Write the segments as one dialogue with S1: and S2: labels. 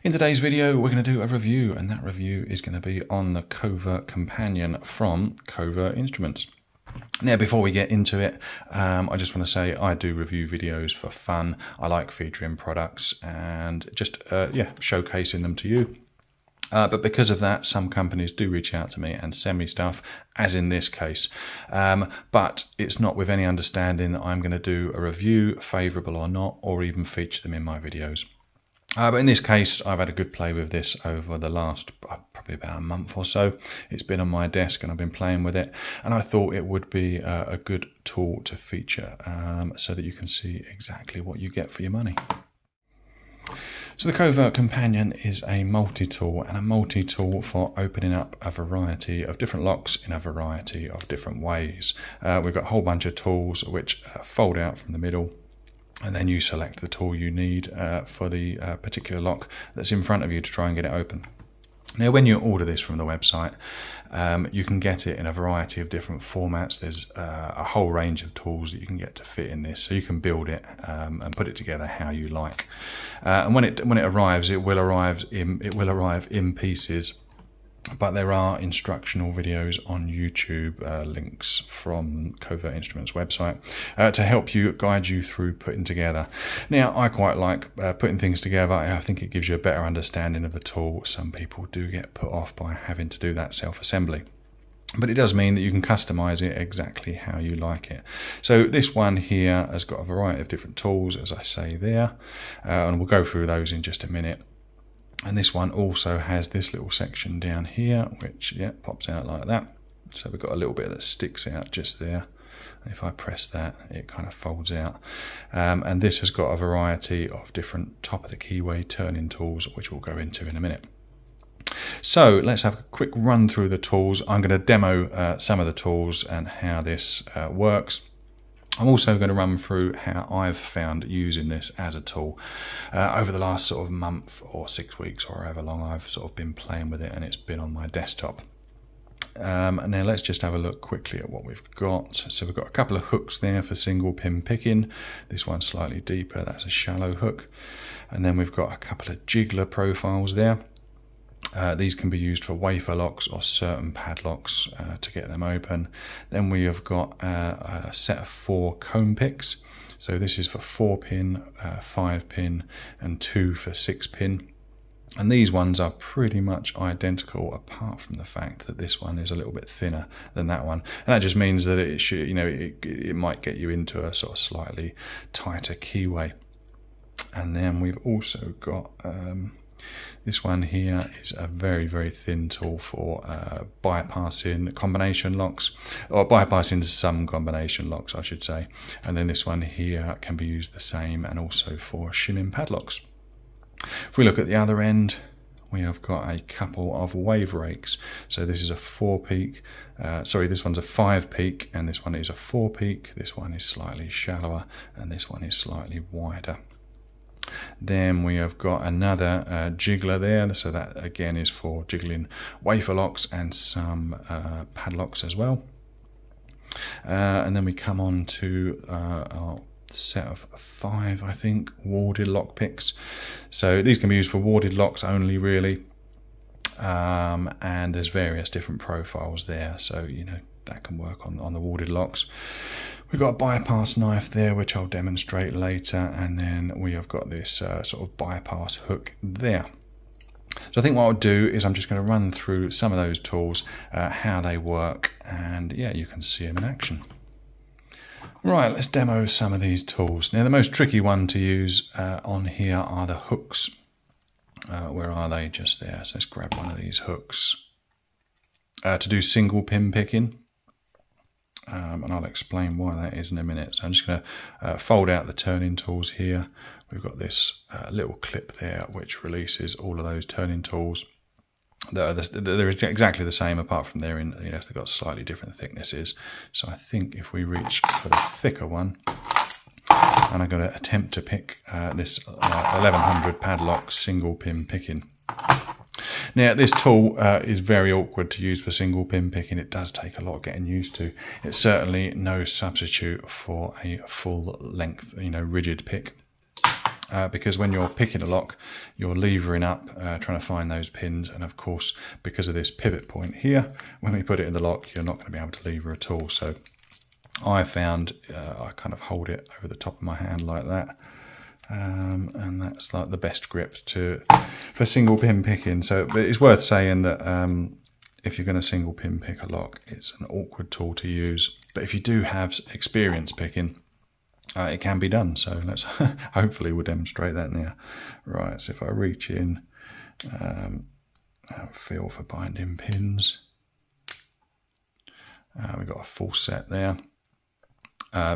S1: In today's video, we're going to do a review, and that review is going to be on the Covert Companion from Covert Instruments. Now, before we get into it, I just want to say I do review videos for fun. I like featuring products and just, showcasing them to you. But because of that, some companies do reach out to me and send me stuff, as in this case. But it's not with any understanding that I'm going to do a review, favourable or not, or even feature them in my videos. But in this case, I've had a good play with this over the last probably about a month or so. It's been on my desk and I've been playing with it, and I thought it would be a good tool to feature so that you can see exactly what you get for your money. So the Covert Companion is a multi-tool, and a multi-tool for opening up a variety of different locks in a variety of different ways. We've got a whole bunch of tools which fold out from the middle, and then you select the tool you need for the particular lock that's in front of you to try and get it open. Now, when you order this from the website, you can get it in a variety of different formats. There's a whole range of tools that you can get to fit in this, so you can build it and put it together how you like. And when it arrives, it will arrive in pieces. But there are instructional videos on YouTube, links from Covert Instruments website to help you, guide you through putting together. Now, I quite like putting things together. I think it gives you a better understanding of the tool. Some people do get put off by having to do that self-assembly, but it does mean that you can customize it exactly how you like it. So this one here has got a variety of different tools, as I say there, and we'll go through those in just a minute. And this one also has this little section down here, which pops out like that. So we've got a little bit that sticks out just there. And if I press that, it kind of folds out. And this has got a variety of different top of the keyway turning tools, which we'll go into in a minute. So let's have a quick run through the tools. I'm going to demo some of the tools and how this works. I'm also going to run through how I've found using this as a tool over the last sort of month or 6 weeks or however long I've sort of been playing with it, and it's been on my desktop. And now let's just have a look quickly at what we've got. So we've got a couple of hooks there for single pin picking. This one's slightly deeper, that's a shallow hook. And then we've got a couple of jiggler profiles there. These can be used for wafer locks or certain padlocks to get them open. Then we have got a set of 4 comb picks. So this is for 4-pin, 5-pin, and 2 for 6-pin. And these ones are pretty much identical, apart from the fact that this one is a little bit thinner than that one. And that just means that it should, it might get you into a sort of slightly tighter keyway. And then we've also got this one here is a very, very thin tool for bypassing combination locks, or bypassing some combination locks, I should say. And then this one here can be used the same, and also for shimming padlocks. If we look at the other end, we have got a couple of wave rakes. So this is a 4-peak, this one's a 5-peak, and this one is a 4-peak. This one is slightly shallower, and this one is slightly wider. Then we have got another jiggler there, so that again is for jiggling wafer locks and some padlocks as well. And then we come on to our set of 5, I think, warded lock picks. So these can be used for warded locks only, really. And there's various different profiles there, so that can work on the warded locks. We've got a bypass knife there, which I'll demonstrate later, and then we have got this sort of bypass hook there. So I think what I'll do is I'm just going to run through some of those tools, how they work, and you can see them in action. Right, let's demo some of these tools. Now, the most tricky one to use on here are the hooks. Where are they? Just there. So let's grab one of these hooks to do single pin picking. And I'll explain why that is in a minute. So I'm just going to fold out the turning tools here. We've got this little clip there which releases all of those turning tools. They're exactly the same, apart from they've got slightly different thicknesses. So I think if we reach for the thicker one, and I'm going to attempt to pick this 1100 padlock single pin picking. Now, this tool is very awkward to use for single pin picking. It does take a lot of getting used to. It's certainly no substitute for a full length, rigid pick. because when you're picking a lock, you're levering up, trying to find those pins. And of course, because of this pivot point here, when we put it in the lock, you're not going to be able to lever at all. So I found I kind of hold it over the top of my hand like that. And that's like the best grip for single pin picking. So but it's worth saying that if you're going to single pin pick a lock, it's an awkward tool to use. But if you do have experience picking, it can be done. So let's hopefully we'll demonstrate that now. Right, so if I reach in, feel for binding pins. We've got a full set there.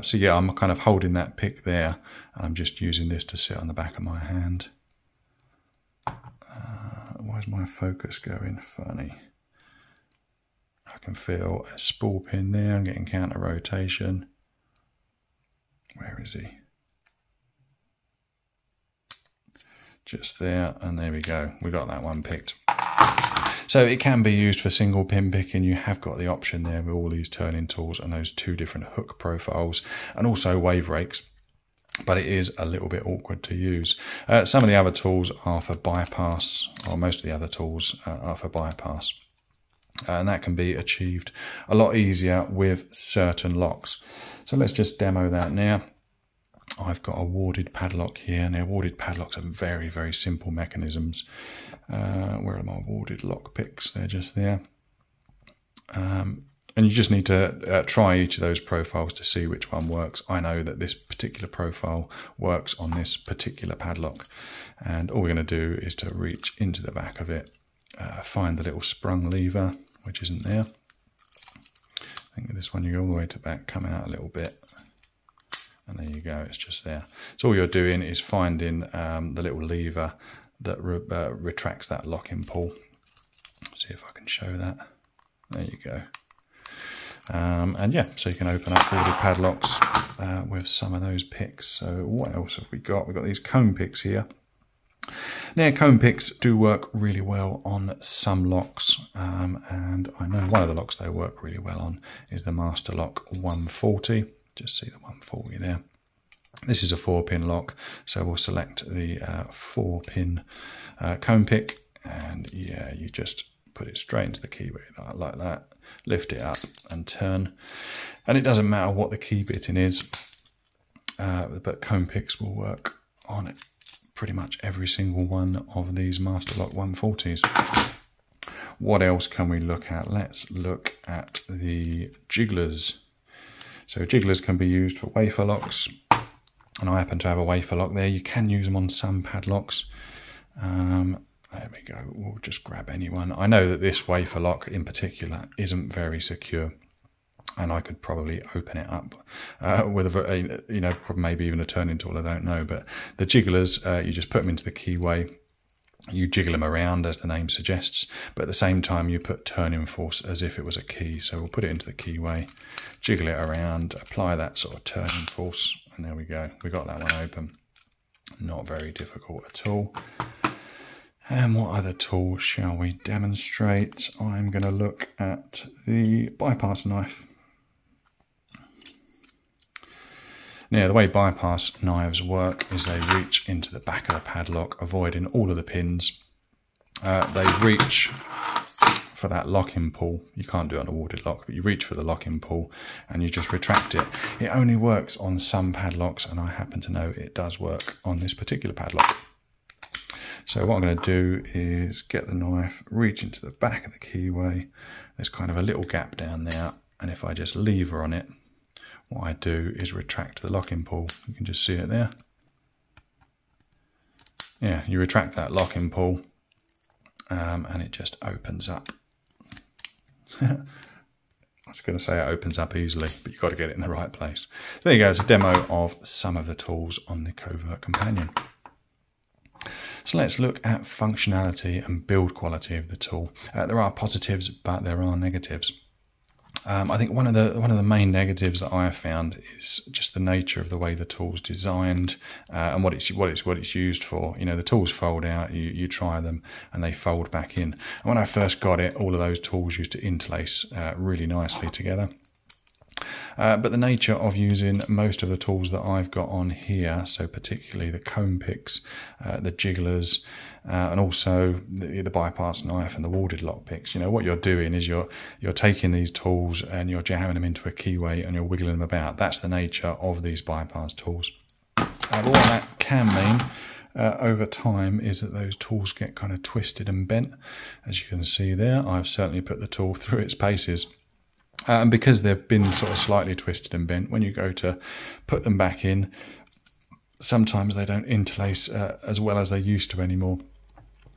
S1: So yeah, I'm kind of holding that pick there, and I'm just using this to sit on the back of my hand. Why is my focus going funny? I can feel a spool pin there. I'm getting counter rotation. Where is he? Just there, and there we go. We got that one picked. So it can be used for single pin picking. You have got the option there with all these turning tools and those two different hook profiles, and also wave rakes, but it is a little bit awkward to use. Some of the other tools are for bypass, or most of the other tools are for bypass. And that can be achieved a lot easier with certain locks. So let's just demo that now. I've got a warded padlock here, and the warded padlocks are very, very simple mechanisms. Where are my warded lock picks? They're just there. And you just need to try each of those profiles to see which one works. I know that this particular profile works on this particular padlock. And all we're going to do is to reach into the back of it, find the little sprung lever, which isn't there. I think with this one you go all the way to the back, come out a little bit, and there you go, it's just there. So all you're doing is finding the little lever that retracts that locking pull. See if I can show that. There you go. And yeah, so you can open up warded padlocks with some of those picks. So what else have we got? We've got these cone picks here. Now, cone picks do work really well on some locks, and I know one of the locks they work really well on is the Master Lock 140. Just see the 140 there. This is a 4-pin lock, so we'll select the 4-pin cone pick, and yeah, you just put it straight into the keyway like that, lift it up and turn, and it doesn't matter what the key bitting is, but cone picks will work on it. Pretty much every single one of these Master Lock 140s. What else can we look at? Let's look at the jigglers. So jigglers can be used for wafer locks, and I happen to have a wafer lock there. You can use them on some padlocks. There we go, we'll just grab any one. I know that this wafer lock in particular isn't very secure, and I could probably open it up with a, you know, maybe even a turning tool, I don't know. But the jigglers, you just put them into the keyway, you jiggle them around as the name suggests, but at the same time you put turning force as if it was a key. So we'll put it into the keyway, jiggle it around, apply that sort of turning force, and there we go. We got that one open. Not very difficult at all. And what other tool shall we demonstrate? I'm going to look at the bypass knife. Now, the way bypass knives work is they reach into the back of the padlock, avoiding all of the pins. They reach for that locking pull. You can't do it on a warded lock, but you reach for the locking pull and you just retract it. It only works on some padlocks, and I happen to know it does work on this particular padlock. So what I'm going to do is get the knife, reach into the back of the keyway. There's kind of a little gap down there, and if I just lever on it, what I do is retract the locking pull. You can just see it there. Yeah, you retract that locking pull, and it just opens up. I was going to say it opens up easily, but you've got to get it in the right place. So there you go, it's a demo of some of the tools on the Covert Companion. So let's look at functionality and build quality of the tool. There are positives, but there are negatives. I think one of the main negatives that I have found is just the nature of the way the tool's designed and what it's used for. You know, the tools fold out, you try them, and they fold back in. And when I first got it, all of those tools used to interlace really nicely together. But the nature of using most of the tools that I've got on here, so particularly the comb picks, the jigglers, and also the bypass knife and the warded lock picks, you know, what you're doing is you're taking these tools and you're jamming them into a keyway and you're wiggling them about. That's the nature of these bypass tools. But what that can mean over time is that those tools get kind of twisted and bent. As you can see there, I've certainly put the tool through its paces. And because they've been sort of slightly twisted and bent, when you go to put them back in, sometimes they don't interlace as well as they used to anymore.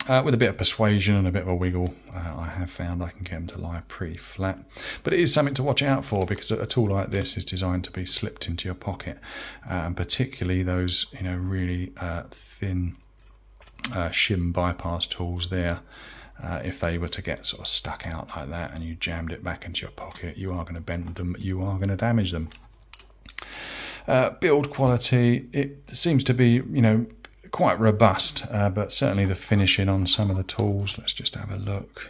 S1: With a bit of persuasion and a bit of a wiggle, I have found I can get them to lie pretty flat. But it is something to watch out for, because a tool like this is designed to be slipped into your pocket, and particularly those, you know, really thin shim bypass tools there. If they were to get sort of stuck out like that and you jammed it back into your pocket, you are going to bend them, you are going to damage them. Build quality, it seems to be, you know, quite robust, but certainly the finishing on some of the tools, let's just have a look.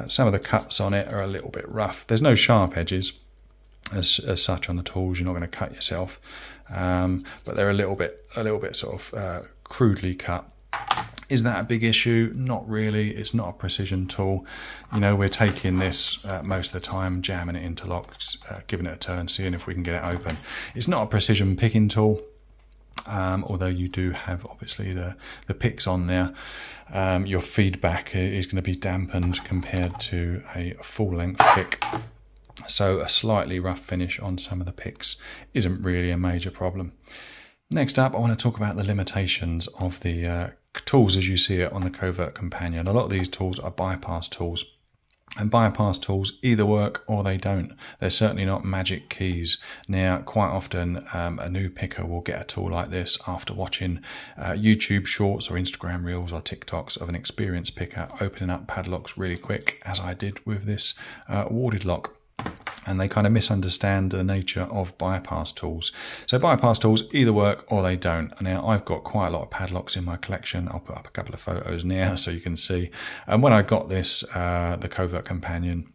S1: Some of the cuts on it are a little bit rough. There's no sharp edges as such on the tools. You're not going to cut yourself, but they're a little bit sort of crudely cut. Is that a big issue? Not really. It's not a precision tool. You know, we're taking this most of the time, jamming it into locks, giving it a turn, seeing if we can get it open. It's not a precision picking tool. Although you do have obviously the picks on there, your feedback is going to be dampened compared to a full-length pick. So a slightly rough finish on some of the picks isn't really a major problem. Next up, I want to talk about the limitations of the tools as you see it on the Covert Companion. A lot of these tools are bypass tools. And bypass tools either work or they don't. They're certainly not magic keys. Now, quite often a new picker will get a tool like this after watching YouTube shorts or Instagram reels or TikToks of an experienced picker opening up padlocks really quick, as I did with this warded lock. And they kind of misunderstand the nature of bypass tools. So bypass tools either work or they don't. Now, I've got quite a lot of padlocks in my collection. I'll put up a couple of photos now so you can see. And when I got this, the Covert Companion,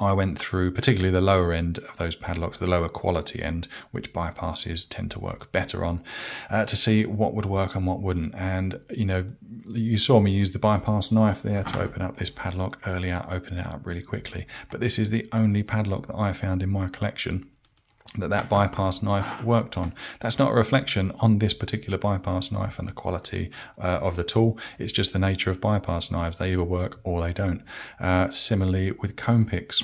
S1: I went through particularly the lower end of those padlocks, the lower quality end, which bypasses tend to work better on, to see what would work and what wouldn't. And, you know, you saw me use the bypass knife there to open up this padlock earlier, open it up really quickly. But this is the only padlock that I found in my collection that bypass knife worked on. That's not a reflection on this particular bypass knife and the quality of the tool. It's just the nature of bypass knives. They either work or they don't. Similarly with comb picks.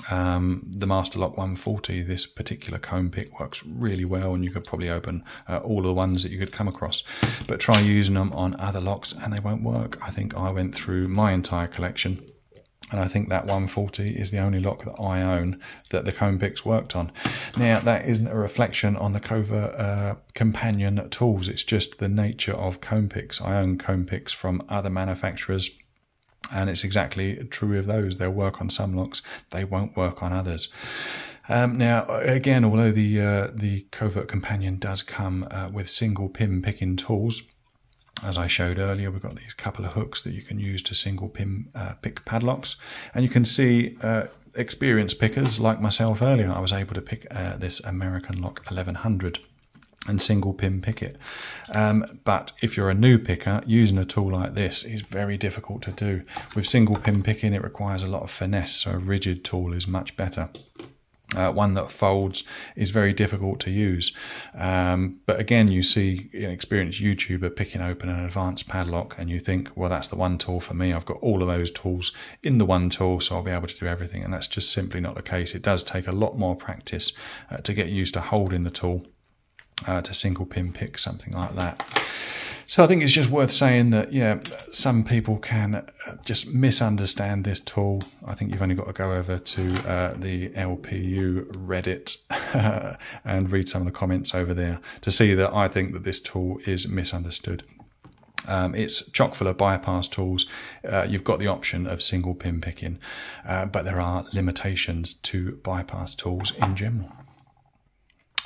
S1: The Master Lock 140, this particular comb pick works really well, and you could probably open all the ones that you could come across. But try using them on other locks and they won't work. I think I went through my entire collection, and I think that 140 is the only lock that I own that the comb picks worked on. Now, that isn't a reflection on the Covert Companion tools. It's just the nature of comb picks. I own comb picks from other manufacturers, and it's exactly true of those. They'll work on some locks, they won't work on others. Now, again, although the Covert Companion does come with single pin picking tools, as I showed earlier, we've got these couple of hooks that you can use to single pin pick padlocks. And you can see experienced pickers like myself earlier, I was able to pick this American Lock 1100 and single pin pick it. But if you're a new picker, using a tool like this is very difficult to do. With single pin picking, it requires a lot of finesse, so a rigid tool is much better. One that folds is very difficult to use. But again, you see an experienced YouTuber picking open an advanced padlock and you think, well, that's the one tool for me. I've got all of those tools in the one tool, so I'll be able to do everything. And that's just simply not the case. It does take a lot more practice to get used to holding the tool to single pin pick something like that. So I think it's just worth saying that, yeah, some people can just misunderstand this tool. I think you've only got to go over to the LPU Reddit and read some of the comments over there to see that I think that this tool is misunderstood. It's chock full of bypass tools. You've got the option of single pin picking, but there are limitations to bypass tools in general.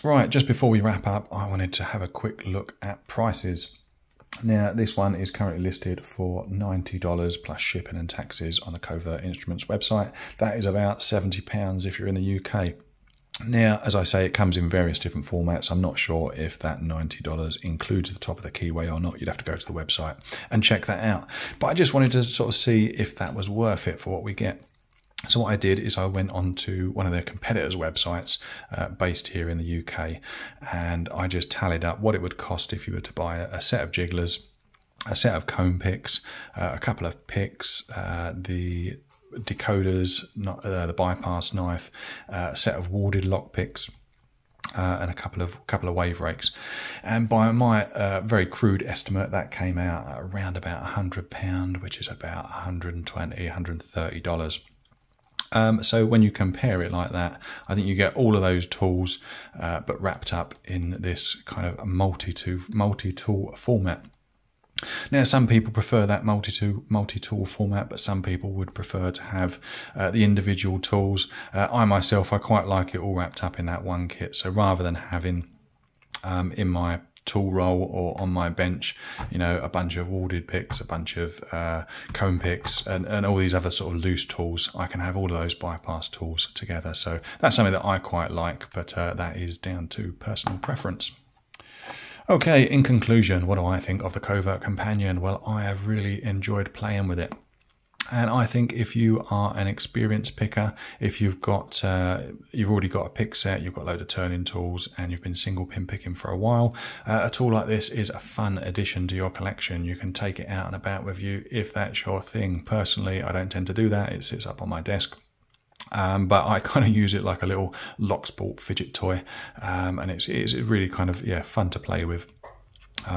S1: Right, just before we wrap up, I wanted to have a quick look at prices. Now, this one is currently listed for $90 plus shipping and taxes on the Covert Instruments website. That is about £70 if you're in the UK. Now, as I say, it comes in various different formats. I'm not sure if that $90 includes the top of the keyway or not. You'd have to go to the website and check that out. But I just wanted to sort of see if that was worth it for what we get. So what I did is I went on to one of their competitors' websites based here in the UK, and I just tallied up what it would cost if you were to buy a set of jigglers, a set of comb picks, a couple of picks, the decoders, the bypass knife, a set of warded lock picks, and a couple of wave rakes. And by my very crude estimate, that came out at around about £100, which is about $120, $130. So when you compare it like that, I think you get all of those tools, but wrapped up in this kind of multi-tool format. Now, some people prefer that multi-tool format, but some people would prefer to have the individual tools. I myself, I quite like it all wrapped up in that one kit. So rather than having in my tool roll or on my bench, you know, a bunch of warded picks, a bunch of comb picks, and all these other sort of loose tools, I can have all of those bypass tools together. So that's something that I quite like, but that is down to personal preference. Okay, in conclusion, what do I think of the Covert Companion? Well, I have really enjoyed playing with it. And I think if you are an experienced picker, if you've already got a pick set, you've got a load of turning tools, and you've been single pin picking for a while, a tool like this is a fun addition to your collection. You can take it out and about with you if that's your thing. Personally, I don't tend to do that. It sits up on my desk. But I kind of use it like a little Locksport fidget toy, and it's really kind of, yeah, fun to play with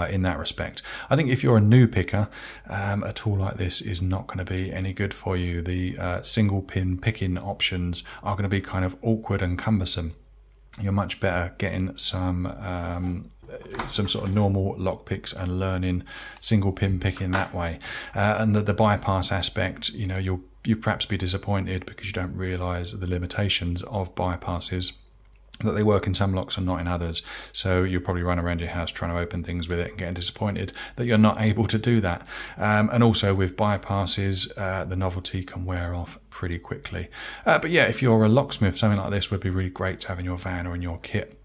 S1: in that respect. I think if you're a new picker, a tool like this is not going to be any good for you. The single pin picking options are going to be kind of awkward and cumbersome. You're much better getting some sort of normal lock picks and learning single pin picking that way. And the bypass aspect, you know, you'll perhaps be disappointed because you don't realise the limitations of bypasses, that they work in some locks and not in others. So you'll probably run around your house trying to open things with it and getting disappointed that you're not able to do that. And also with bypasses, the novelty can wear off pretty quickly. But yeah, if you're a locksmith, something like this would be really great to have in your van or in your kit.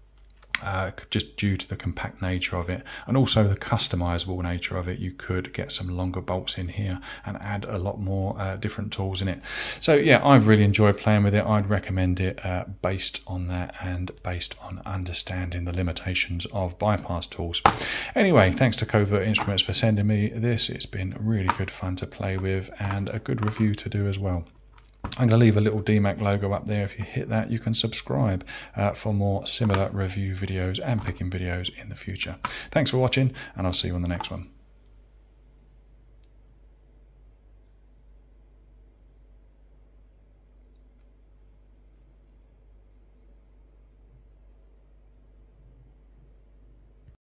S1: Just due to the compact nature of it and also the customizable nature of it. You could get some longer bolts in here and add a lot more different tools in it. So yeah, I've really enjoyed playing with it. I'd recommend it based on that and based on understanding the limitations of bypass tools. Anyway, thanks to Covert Instruments for sending me this. It's been really good fun to play with and a good review to do as well. I'm going to leave a little DMAC logo up there. If you hit that, you can subscribe for more similar review videos and picking videos in the future. Thanks for watching, and I'll see you on the next one.